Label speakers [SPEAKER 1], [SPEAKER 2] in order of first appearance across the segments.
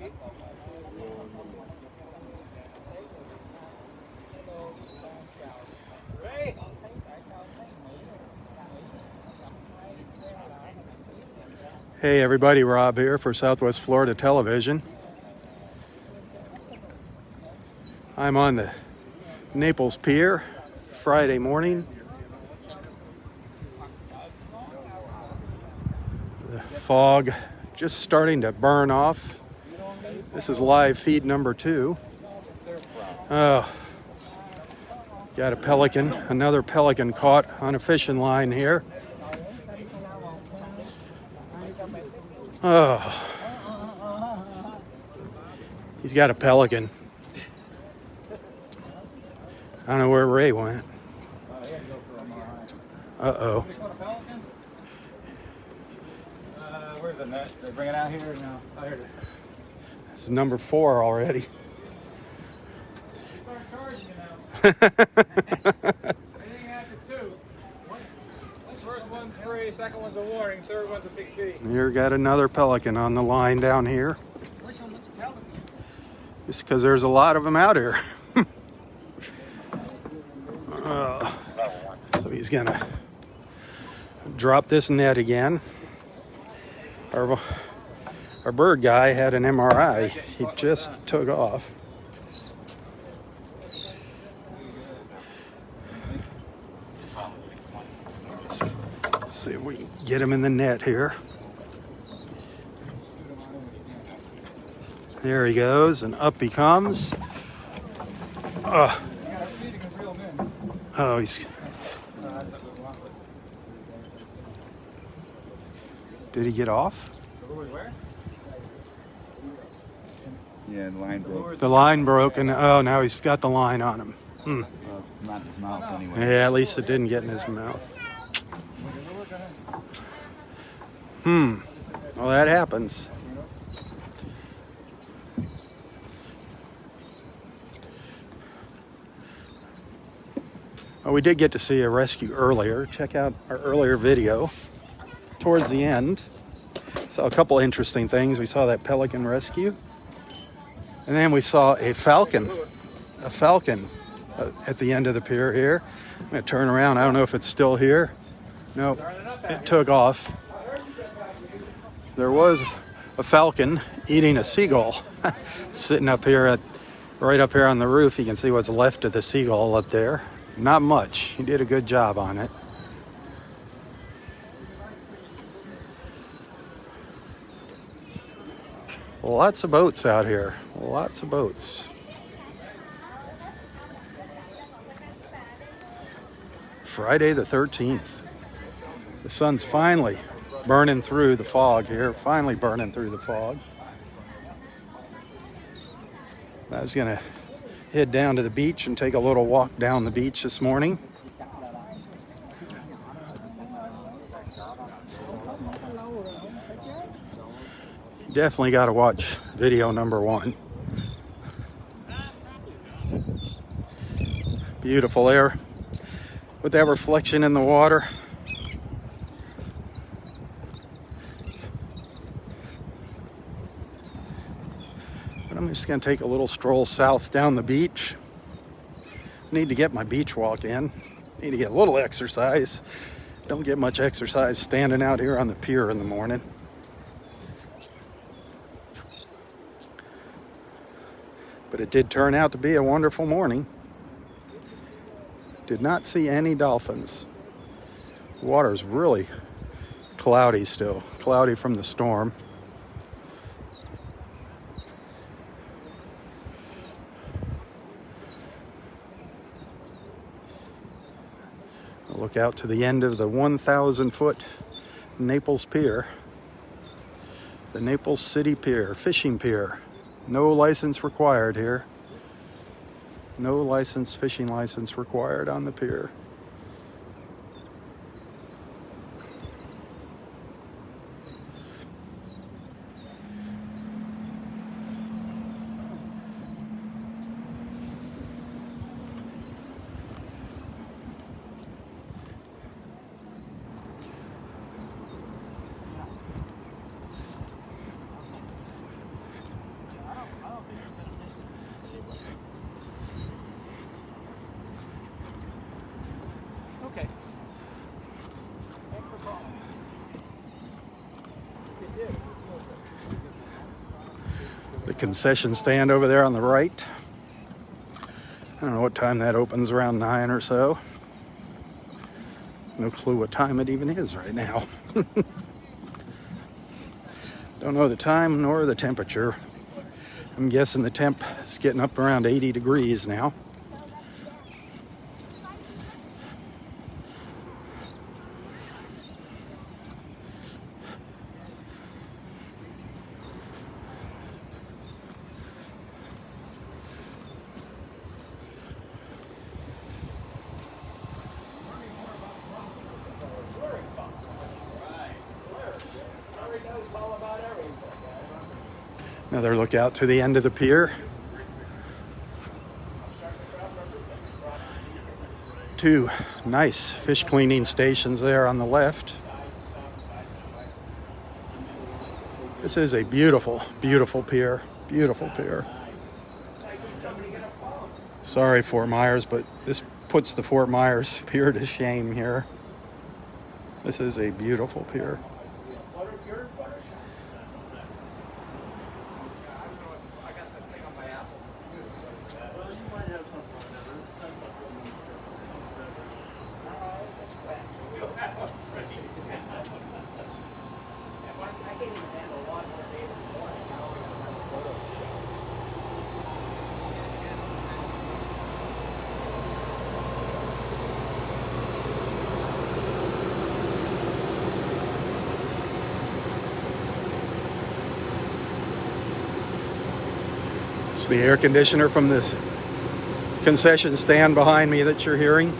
[SPEAKER 1] Hey everybody, Rob here for Southwest Florida Television. I'm on the Naples Pier, Friday morning. The fog just starting to burn off. This is live feed number 2. Oh, got a pelican, another pelican caught on a fishing line here. Oh, he's got a pelican. I don't know where Ray went. Uh-oh.
[SPEAKER 2] Where's the net? They bring it out here? No. Oh, here it is.
[SPEAKER 1] This is number 4 already.
[SPEAKER 2] Start charging you now. Anything after 2. First one's free, second one's a warning, third one's a big fee.
[SPEAKER 1] Here got another pelican on the line down here.
[SPEAKER 2] Which one was a pelican?
[SPEAKER 1] Just because there's a lot of them out here. So he's gonna drop this net again. Our bird guy had an MRI. He just took off. Let's see if we can get him in the net here. There he goes, and up he comes. Oh, he's... Did he get off?
[SPEAKER 2] Yeah, the line broke.
[SPEAKER 1] The line broke, and oh, now he's got the line on him.
[SPEAKER 2] Well, it's not in his mouth anyway.
[SPEAKER 1] Yeah, at least it didn't get in his mouth. Well, that happens. Well, we did get to see a rescue earlier. Check out our earlier video. Towards the end, saw a couple interesting things. We saw that pelican rescue, and then we saw a falcon at the end of the pier here. I'm going to turn around. I don't know if it's still here. No, it took off. There was a falcon eating a seagull sitting up here right up here on the roof. You can see what's left of the seagull up there. Not much. He did a good job on it. Lots of boats out here. Lots of boats. Friday the 13th. The sun's finally burning through the fog here. Finally burning through the fog. I was going to head down to the beach and take a little walk down the beach this morning. Definitely got to watch video number 1. Beautiful there with that reflection in the water. But I'm just going to take a little stroll south down the beach. Need to get my beach walk in. Need to get a little exercise. Don't get much exercise standing out here on the pier in the morning. But it did turn out to be a wonderful morning. Did not see any dolphins. The water's really cloudy still. Cloudy from the storm. I'll look out to the end of the 1,000-foot Naples Pier. The Naples City Pier, fishing pier. No license required here. No fishing license required on the pier. concession stand over there on the right. I don't know what time that opens, around 9 or so. No clue what time it even is right now. Don't know the time nor the temperature. I'm guessing the temp is getting up around 80 degrees now. Another look out to the end of the pier. Two nice fish cleaning stations there on the left. This is a beautiful, beautiful pier. Beautiful pier. Sorry, Fort Myers, but this puts the Fort Myers pier to shame here. This is a beautiful pier. It's the air conditioner from the concession stand behind me that you're hearing.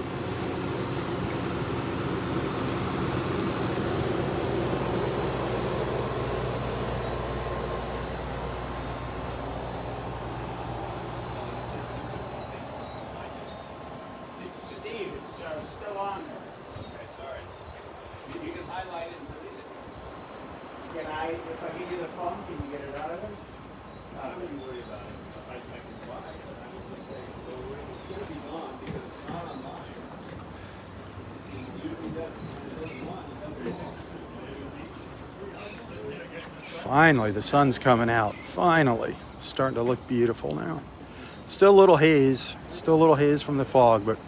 [SPEAKER 2] Steve, it's still on there. Okay, sorry. You can highlight it and delete it. Can I, if I give you the phone, can you get it out of it? I wouldn't worry about it. I can try, but I would say, it's going to be gone because it's not online. Usually that's when it doesn't want, it doesn't.
[SPEAKER 1] Finally, the sun's coming out. Finally. Starting to look beautiful now. Still a little haze. Still a little haze from the fog, but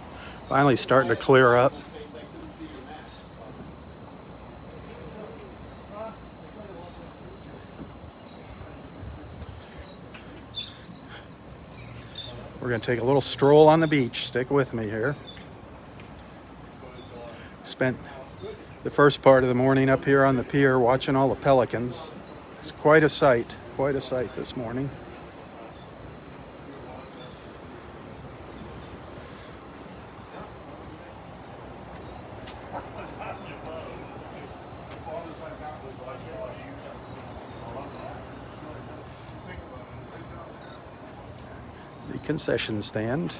[SPEAKER 1] finally starting to clear up. We're going to take a little stroll on the beach. Stick with me here. Spent the first part of the morning up here on the pier watching all the pelicans. It's quite a sight this morning. The concession stand.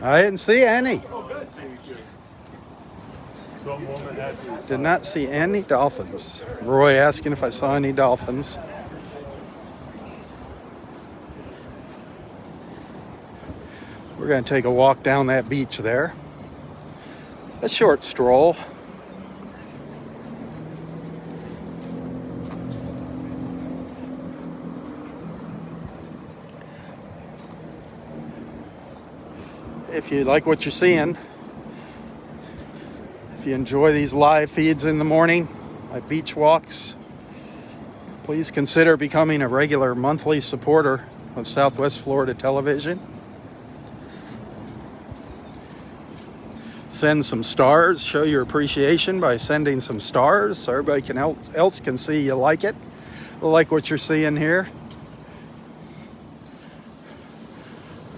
[SPEAKER 1] I didn't see any. Did not see any dolphins. Roy asking if I saw any dolphins. We're going to take a walk down that beach there. A short stroll. If you like what you're seeing, if you enjoy these live feeds in the morning, my beach walks, please consider becoming a regular monthly supporter of Southwest Florida Television. Send some stars, show your appreciation by sending some stars so everybody else can see you like it, like what you're seeing here.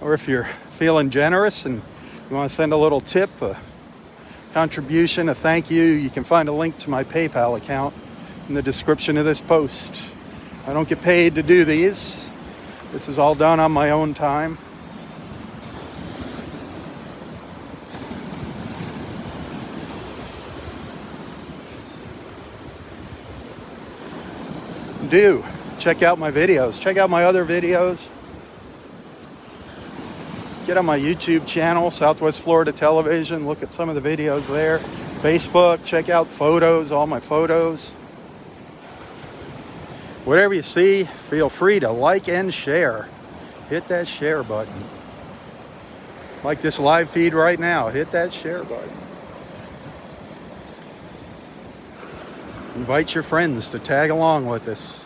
[SPEAKER 1] Or if you're feeling generous and you want to send a little tip, a contribution, a thank you, you can find a link to my PayPal account in the description of this post. I don't get paid to do these. This is all done on my own time. Do check out my videos. Check out my other videos. Get on my YouTube channel, Southwest Florida Television. Look at some of the videos there. Facebook, check out photos, all my photos. Whatever you see, feel free to like and share. Hit that share button. Like this live feed right now, hit that share button. Invite your friends to tag along with us.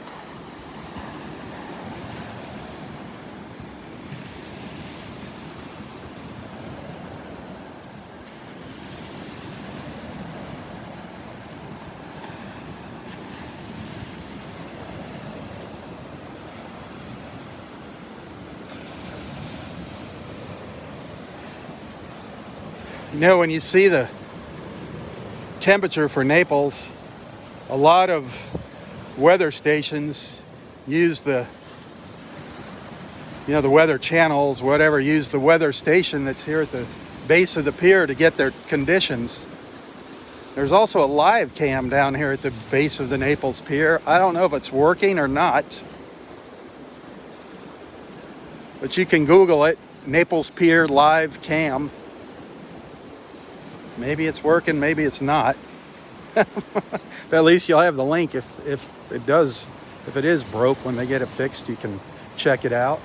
[SPEAKER 1] You know, when you see the temperature for Naples, a lot of weather stations use the weather channels, whatever, use the weather station that's here at the base of the pier to get their conditions. There's also a live cam down here at the base of the Naples Pier. I don't know if it's working or not, but you can Google it, Naples Pier live cam. Maybe it's working, maybe it's not. But at least you'll have the link if it is broke. When they get it fixed, you can check it out.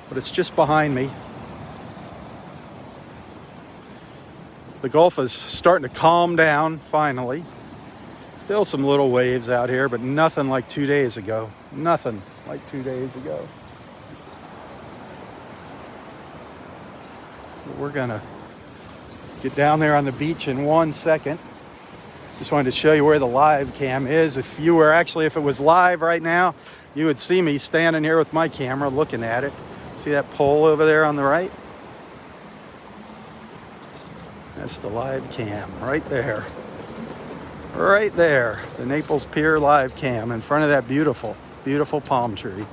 [SPEAKER 1] But it's just behind me. The Gulf is starting to calm down finally. Still some little waves out here, but nothing like 2 days ago. Nothing like 2 days ago. But we're gonna get down there on the beach in 1 second. Just wanted to show you where the live cam is. If it was live right now, you would see me standing here with my camera looking at it. See that pole over there on the right? That's the live cam right there. Right there. The Naples Pier live cam in front of that beautiful, beautiful palm tree.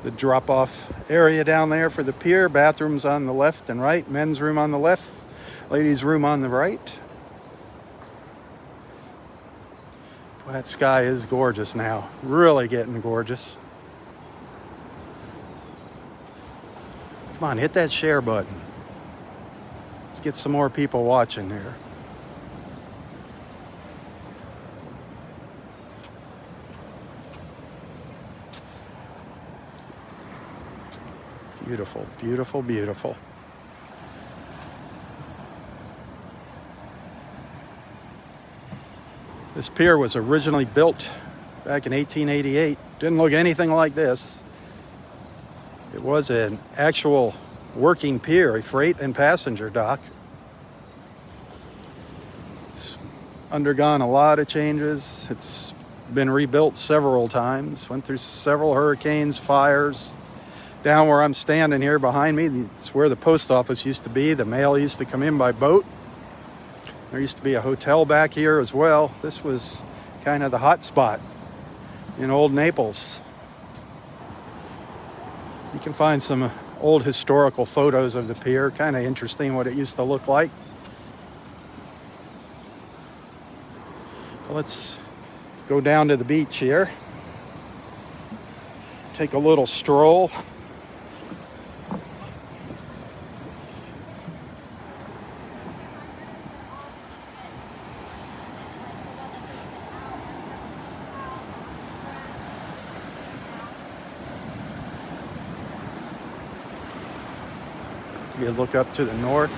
[SPEAKER 1] The drop-off area down there for the pier. Bathrooms on the left and right. Men's room on the left. Ladies' room on the right. Boy, that sky is gorgeous now. Really getting gorgeous. Come on, hit that share button. Let's get some more people watching here. Beautiful, beautiful, beautiful. This pier was originally built back in 1888. Didn't look anything like this. It was an actual working pier, a freight and passenger dock. It's undergone a lot of changes. It's been rebuilt several times, went through several hurricanes, fires. Down where I'm standing here behind me, it's where the post office used to be. The mail used to come in by boat. There used to be a hotel back here as well. This was kind of the hot spot in old Naples. You can find some old historical photos of the pier. Kind of interesting what it used to look like. Let's go down to the beach here. Take a little stroll. You look up to the north.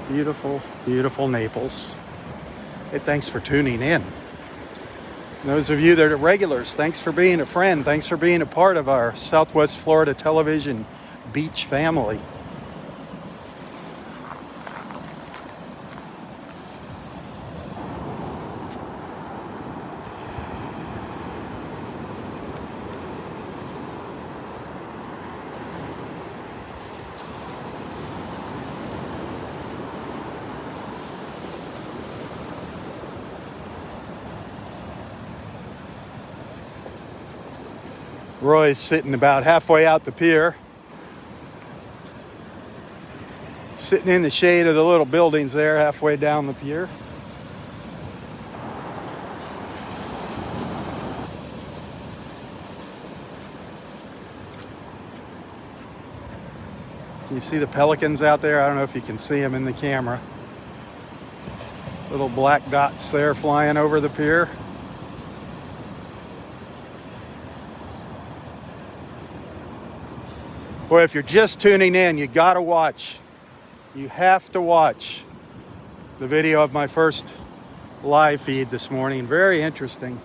[SPEAKER 1] Beautiful, beautiful Naples. Hey, thanks for tuning in. And those of you that are regulars, thanks for being a friend. Thanks for being a part of our Southwest Florida Television beach family. Roy's sitting about halfway out the pier, sitting in the shade of the little buildings there halfway down the pier. You see the pelicans out there? I don't know if you can see them in the camera. Little black dots there flying over the pier. Boy, if you're just tuning in, you gotta watch. You have to watch the video of my first live feed this morning. Very interesting.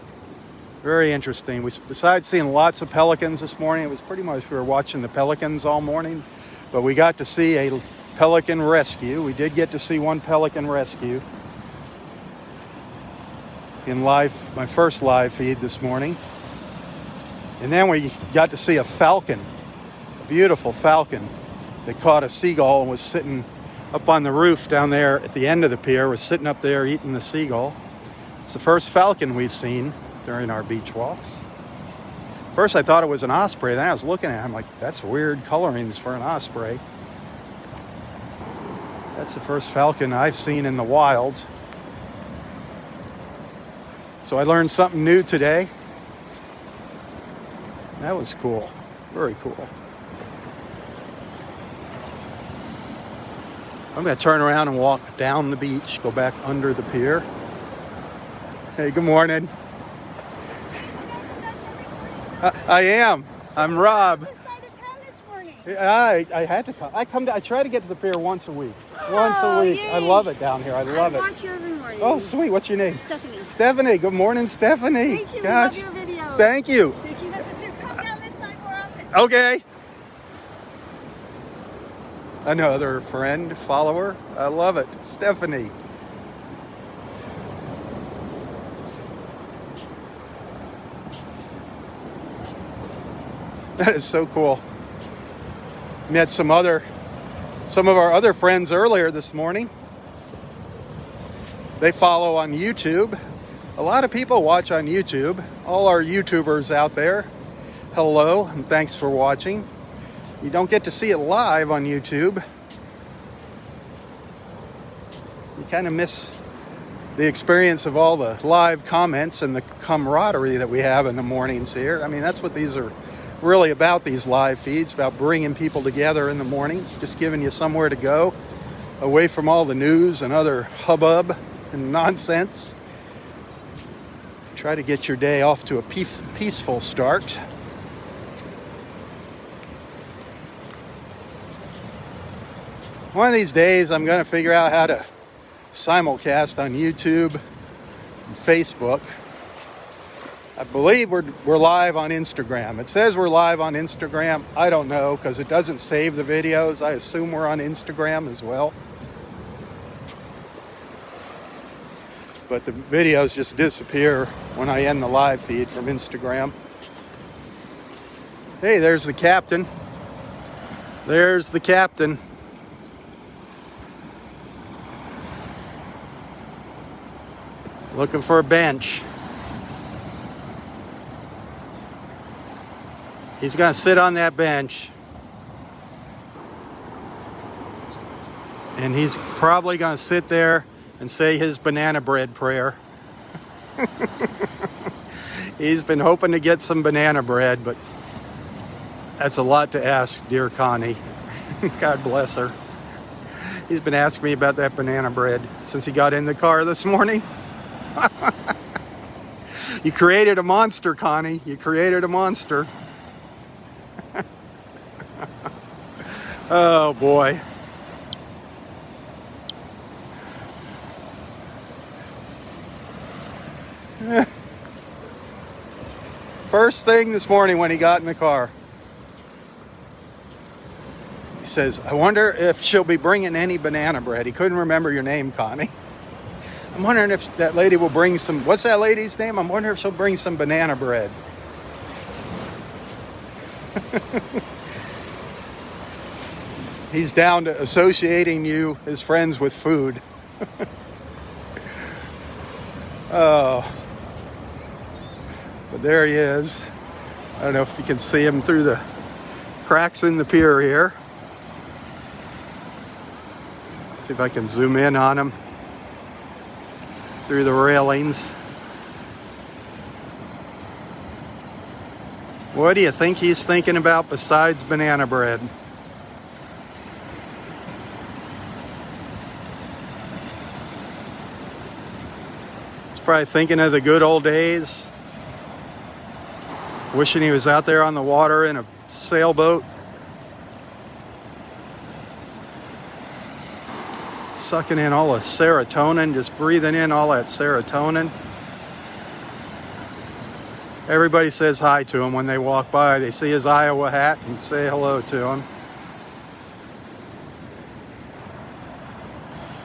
[SPEAKER 1] Very interesting. Besides seeing lots of pelicans this morning, it was pretty much we were watching the pelicans all morning. But we got to see a pelican rescue. We did get to see one pelican rescue in my first live feed this morning. And then we got to see a falcon, a beautiful falcon that caught a seagull and was sitting up on the roof down there at the end of the pier, was sitting up there eating the seagull. It's the first falcon we've seen during our beach walks. First I thought it was an osprey, then I was looking at it, I'm like, that's weird colorings for an osprey. That's the first falcon I've seen in the wild. So I learned something new today. That was cool, very cool. I'm gonna turn around and walk down the beach, go back under the pier. Hey, good morning. I am. I'm Rob. I had to come. I try to get to the pier once a week. Once a week. Yay. I love it down here. I love it. I watch you every morning. Oh, sweet. What's your name? Stephanie. Stephanie. Good morning, Stephanie.
[SPEAKER 3] Thank you.
[SPEAKER 1] Gosh.
[SPEAKER 3] We love your videos.
[SPEAKER 1] Thank you.
[SPEAKER 3] Thank you. Come down this side more often.
[SPEAKER 1] Okay. Another friend, follower. I love it. Stephanie. That is so cool. Met some of our other friends earlier this morning. They follow on YouTube. A lot of people watch on YouTube. All our YouTubers out there, hello and thanks for watching. You don't get to see it live on YouTube. You kind of miss the experience of all the live comments and the camaraderie that we have in the mornings here. I mean, that's what these are really about, these live feeds, about bringing people together in the mornings, just giving you somewhere to go, away from all the news and other hubbub and nonsense. Try to get your day off to a peaceful start. One of these days, I'm going to figure out how to simulcast on YouTube and Facebook. I believe we're live on Instagram. It says we're live on Instagram. I don't know because it doesn't save the videos. I assume we're on Instagram as well. But the videos just disappear when I end the live feed from Instagram. Hey, there's the captain. There's the captain. Looking for a bench. He's going to sit on that bench. And he's probably going to sit there and say his banana bread prayer. He's been hoping to get some banana bread, but that's a lot to ask, dear Connie. God bless her. He's been asking me about that banana bread since he got in the car this morning. You created a monster, Connie. You created a monster. Oh boy. First thing this morning when he got in the car, he says, I wonder if she'll be bringing any banana bread. He couldn't remember your name, Connie. I'm wondering if that lady will bring some, what's that lady's name? I'm wondering if she'll bring some banana bread. He's down to associating you, his friends, with food. Oh. But there he is. I don't know if you can see them through the cracks in the pier here. See if I can zoom in on them through the railings. What do you think he's thinking about besides banana bread? He's probably thinking of the good old days. Wishing he was out there on the water in a sailboat. Sucking in all the serotonin, just breathing in all that serotonin. Everybody says hi to him when they walk by. They see his Iowa hat and say hello to him.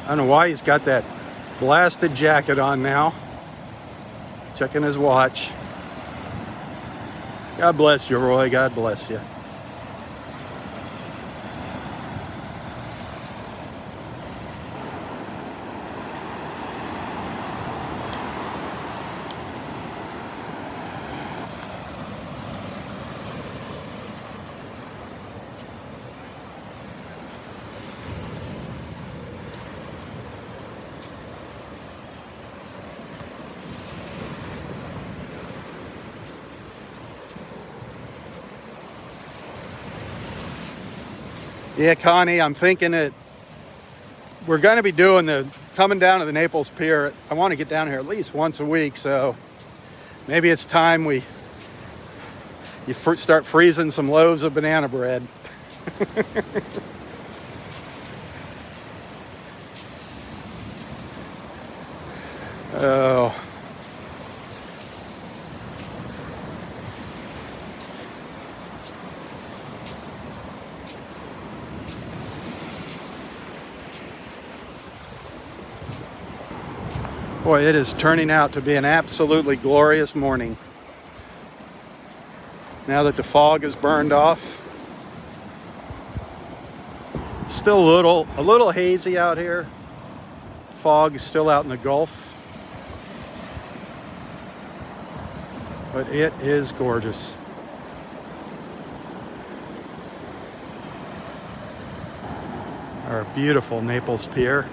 [SPEAKER 1] I don't know why he's got that blasted jacket on now. Checking his watch. God bless you, Roy. God bless you. Yeah, Connie, I'm thinking that we're going to be coming down to the Naples Pier. I want to get down here at least once a week, so maybe it's time you start freezing some loaves of banana bread. Oh. Boy, it is turning out to be an absolutely glorious morning. Now that the fog is burned off. Still a little hazy out here. Fog is still out in the Gulf. But it is gorgeous. Our beautiful Naples Pier.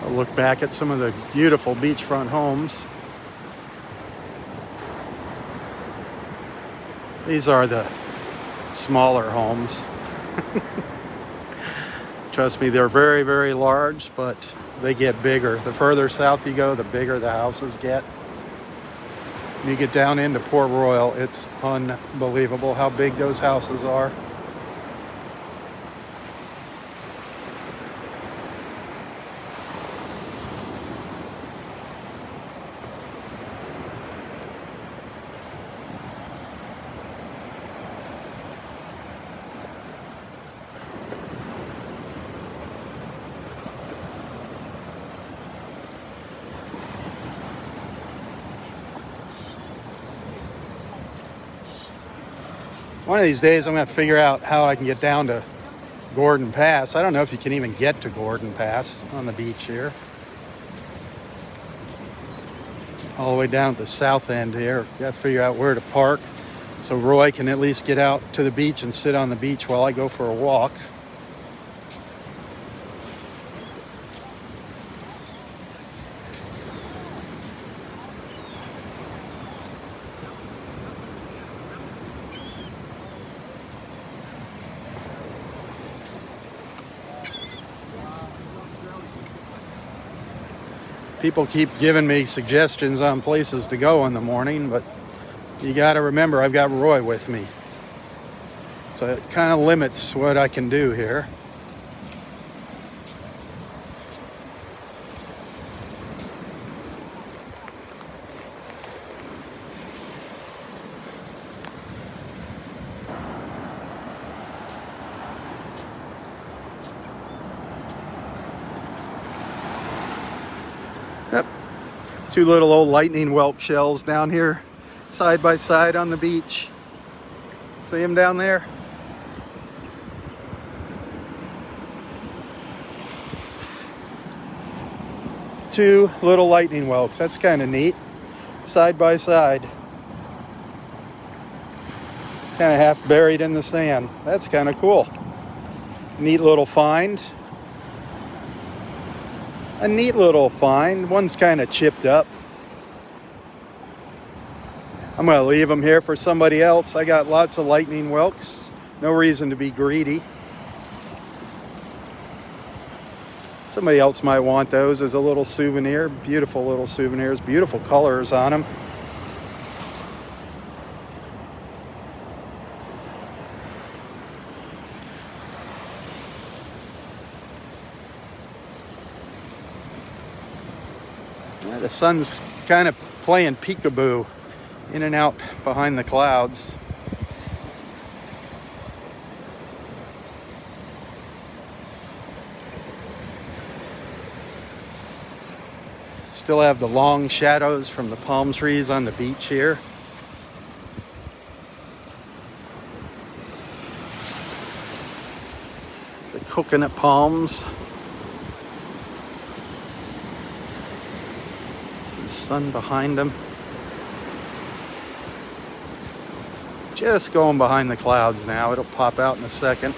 [SPEAKER 1] Look back at some of the beautiful beachfront homes. These are the smaller homes. Trust me, they're very, very large, but they get bigger. The further south you go, the bigger the houses get. When you get down into Port Royal, it's unbelievable how big those houses are. One of these days I'm going to figure out how I can get down to Gordon Pass. I don't know if you can even get to Gordon Pass on the beach here. All the way down at the south end here. Got to figure out where to park so Roy can at least get out to the beach and sit on the beach while I go for a walk. People keep giving me suggestions on places to go in the morning, but you got to remember I've got Roy with me. So it kind of limits what I can do here. Yep. Two little old lightning whelk shells down here. side by side on the beach. See them down there? Two little lightning whelks. That's kind of neat. Side by side. Kind of half buried in the sand. That's kind of cool. Neat little find. A neat little find. One's kind of chipped up. I'm going to leave them here for somebody else. I got lots of lightning whelks. No reason to be greedy. Somebody else might want those as a little souvenir. Beautiful little souvenirs. Beautiful colors on them. Yeah, the sun's kind of playing peekaboo in and out behind the clouds. Still have the long shadows from the palm trees on the beach here. The coconut palms. The sun behind them. Just going behind the clouds now. It'll pop out in a second.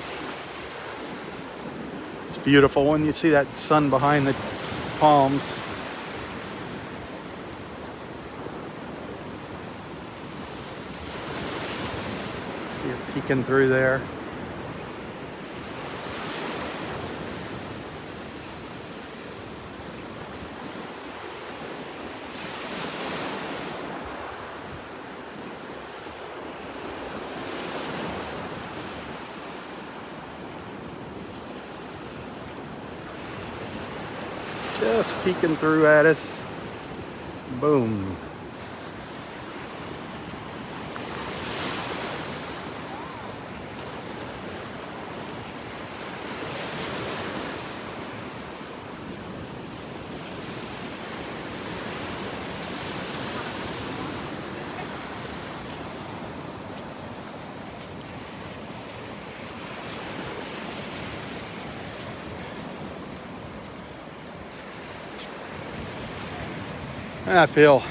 [SPEAKER 1] It's beautiful when you see that sun behind the palms. See it peeking through there. Just peeking through at us. Boom. I feel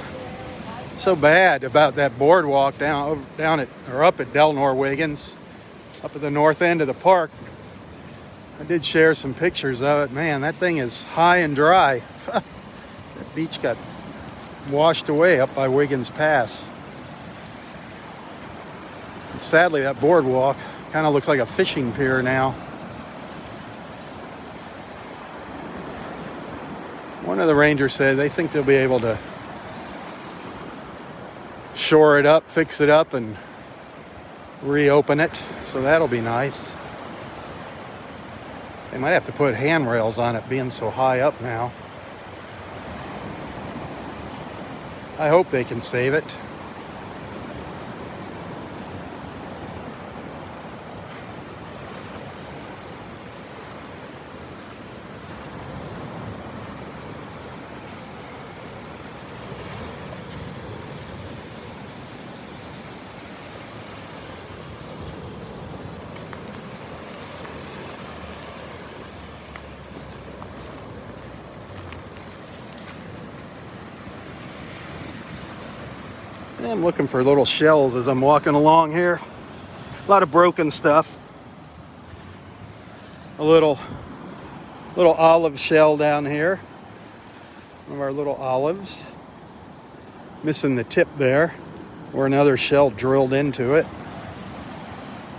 [SPEAKER 1] so bad about that boardwalk down at or up at Del Norwiggins, up at the north end of the park. I did share some pictures of it. Man, that thing is high and dry. That beach got washed away up by Wiggins Pass. And sadly, that boardwalk kind of looks like a fishing pier now. One of the rangers said they think they'll be able to shore it up, fix it up, and reopen it. So that'll be nice. They might have to put handrails on it being so high up now. I hope they can save it. I'm looking for little shells as I'm walking along here. A lot of broken stuff. A little olive shell down here. One of our little olives. Missing the tip there, or another shell drilled into it.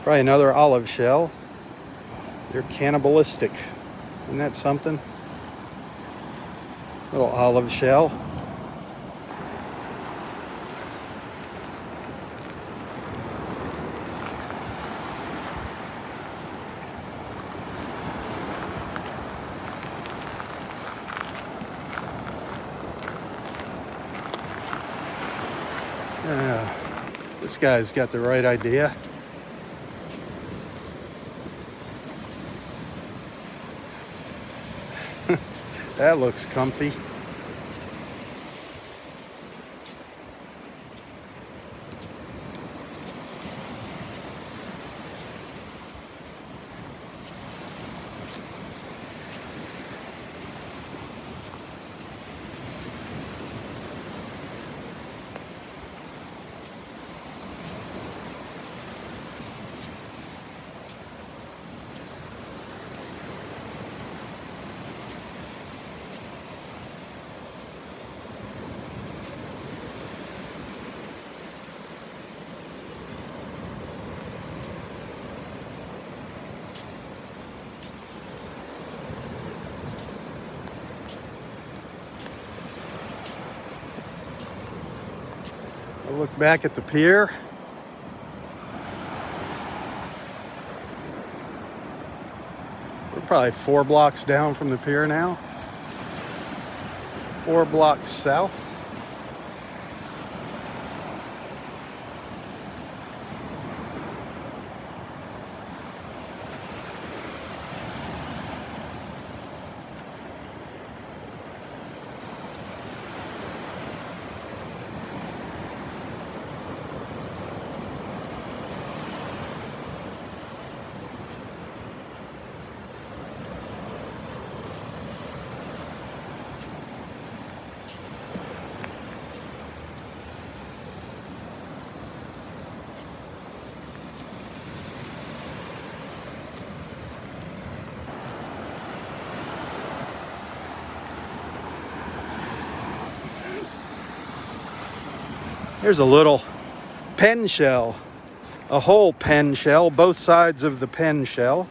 [SPEAKER 1] Probably another olive shell. They're cannibalistic. Isn't that something? Little olive shell. This guy's got the right idea. That looks comfy. Look back at the pier. We're probably 4 blocks down from the pier now. 4 blocks south. Here's a little pen shell, a whole pen shell, both sides of the pen shell.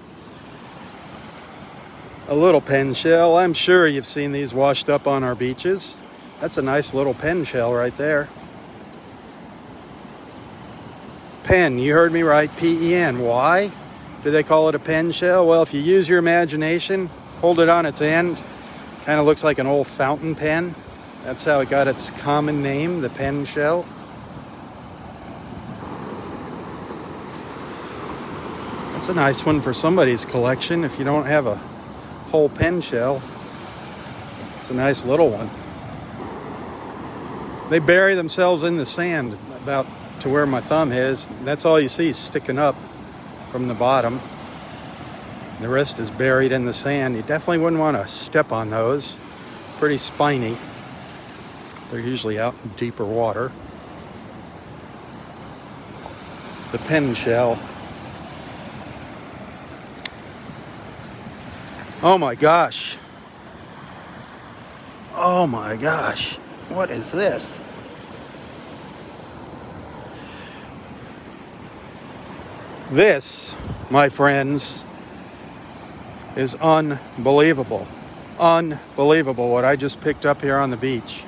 [SPEAKER 1] A little pen shell. I'm sure you've seen these washed up on our beaches. That's a nice little pen shell right there. Pen, you heard me right, P-E-N. Why do they call it a pen shell? Well, if you use your imagination, hold it on its end, kind of looks like an old fountain pen. That's how it got its common name, the pen shell. That's a nice one for somebody's collection. If you don't have a whole pen shell, it's a nice little one. They bury themselves in the sand about to where my thumb is. That's all you see sticking up from the bottom. The rest is buried in the sand. You definitely wouldn't want to step on those. Pretty spiny. They're usually out in deeper water. The pen shell. Oh my gosh. Oh my gosh. What is this? This, my friends, is unbelievable. Unbelievable what I just picked up here on the beach.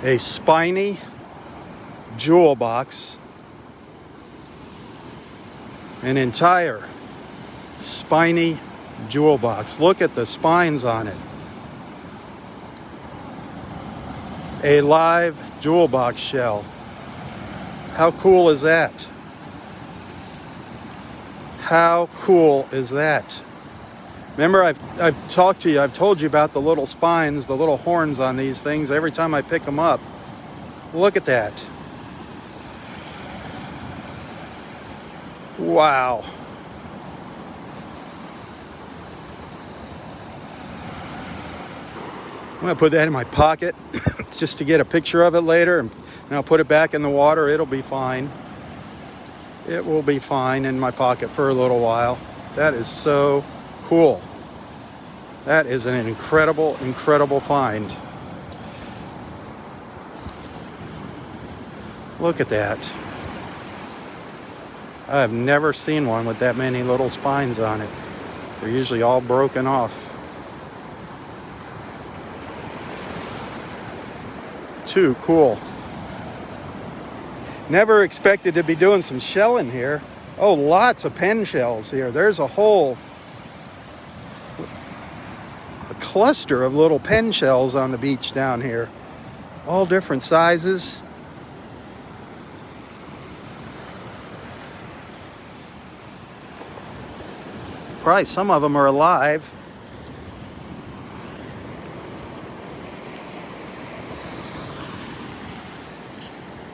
[SPEAKER 1] A spiny jewel box. An entire spiny jewel box. Look at the spines on it. A live jewel box shell. How cool is that? How cool is that? Remember, I've talked to you, I've told you about the little spines, the little horns on these things every time I pick them up. Look at that. Wow. I'm going to put that in my pocket just to get a picture of it later, and I'll put it back in the water. It'll be fine. It will be fine in my pocket for a little while. That is so cool. That is an incredible, incredible find. Look at that. I've never seen one with that many little spines on it. They're usually all broken off. Too cool. Never expected to be doing some shelling here. Oh, lots of pen shells here. There's a cluster of little pen shells on the beach down here. All different sizes. Probably some of them are alive.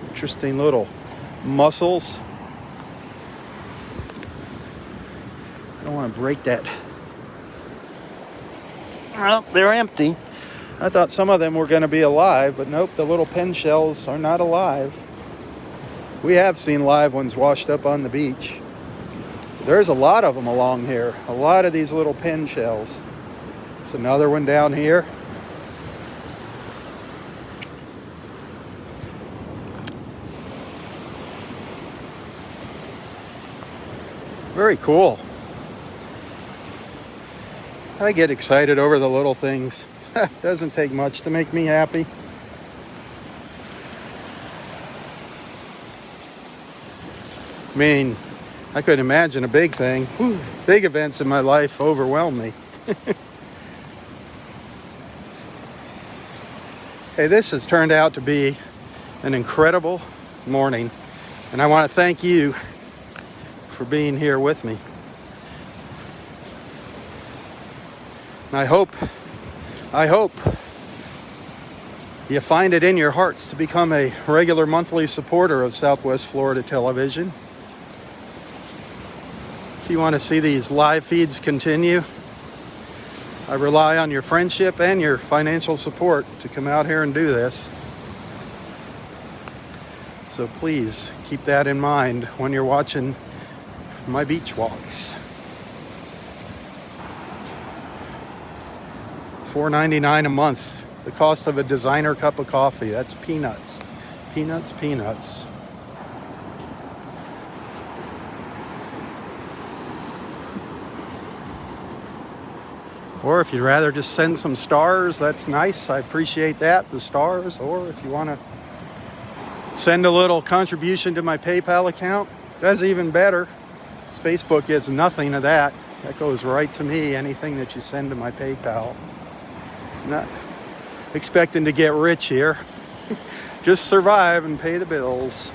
[SPEAKER 1] Interesting little mussels. I don't want to break that. Well, they're empty. I thought some of them were going to be alive, but nope, the little pen shells are not alive. We have seen live ones washed up on the beach. There's a lot of them along here. A lot of these little pen shells. There's another one down here. Very cool. I get excited over the little things. Doesn't take much to make me happy. I mean, I couldn't imagine a big thing. Whew, big events in my life overwhelm me. Hey, this has turned out to be an incredible morning, and I want to thank you for being here with me. And I hope you find it in your hearts to become a regular monthly supporter of Southwest Florida Television. If you want to see these live feeds continue, I rely on your friendship and your financial support to come out here and do this. So please keep that in mind when you're watching my beach walks. $4.99 a month, the cost of a designer cup of coffee. That's peanuts. Peanuts. Or if you'd rather just send some stars, that's nice. I appreciate that, the stars. Or if you want to send a little contribution to my PayPal account, that's even better. Facebook gets nothing of that. That goes right to me, anything that you send to my PayPal. I'm not expecting to get rich here. Just survive and pay the bills.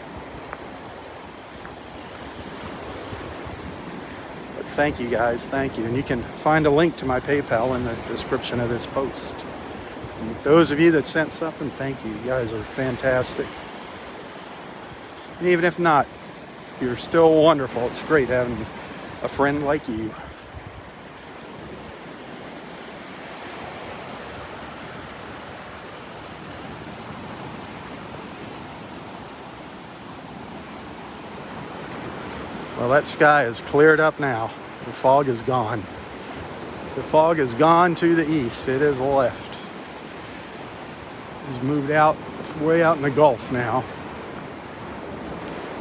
[SPEAKER 1] Thank you guys, thank you. And you can find a link to my PayPal in the description of this post. And those of you that sent something, thank you. You guys are fantastic. And even if not, you're still wonderful. It's great having a friend like you. Well, that sky is cleared up now. The fog is gone. The fog is gone to the east. It has left. It's moved out. It's way out in the Gulf now.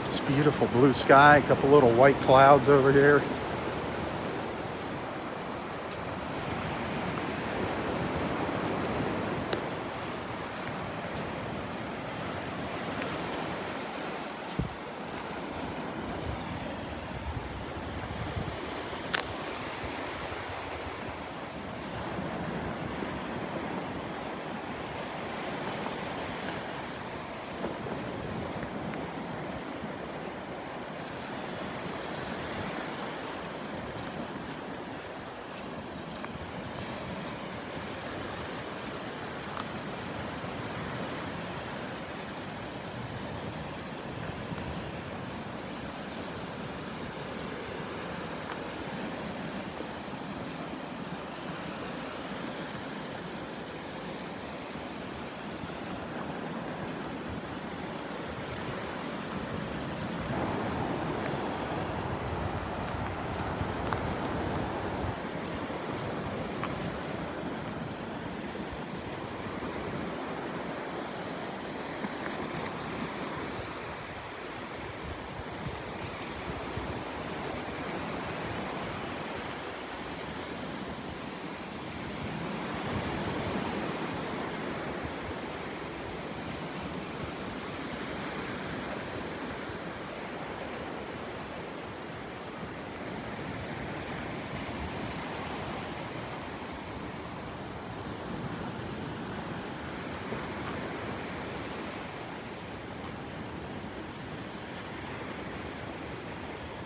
[SPEAKER 1] Just beautiful blue sky. A couple little white clouds over here.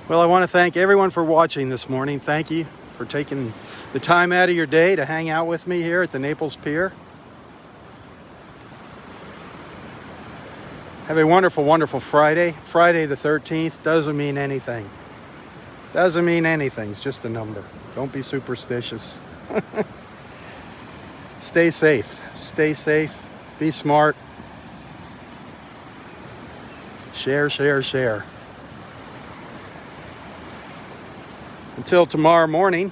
[SPEAKER 1] Well, I want to thank everyone for watching this morning. Thank you for taking the time out of your day to hang out with me here at the Naples Pier. Have a wonderful, wonderful Friday. Friday the 13th doesn't mean anything. Doesn't mean anything. It's just a number. Don't be superstitious. Stay safe. Stay safe. Be smart. Share, share, share. Until tomorrow morning,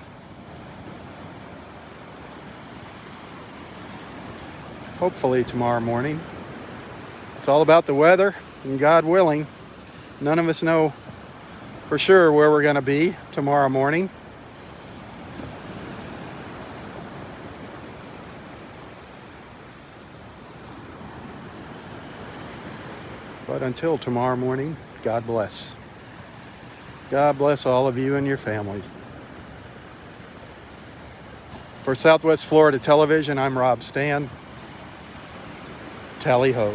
[SPEAKER 1] hopefully tomorrow morning. It's all about the weather, and God willing, none of us know for sure where we're going to be tomorrow morning. But until tomorrow morning, God bless. God bless all of you and your family. For Southwest Florida Television, I'm Robb Stan. Tally ho.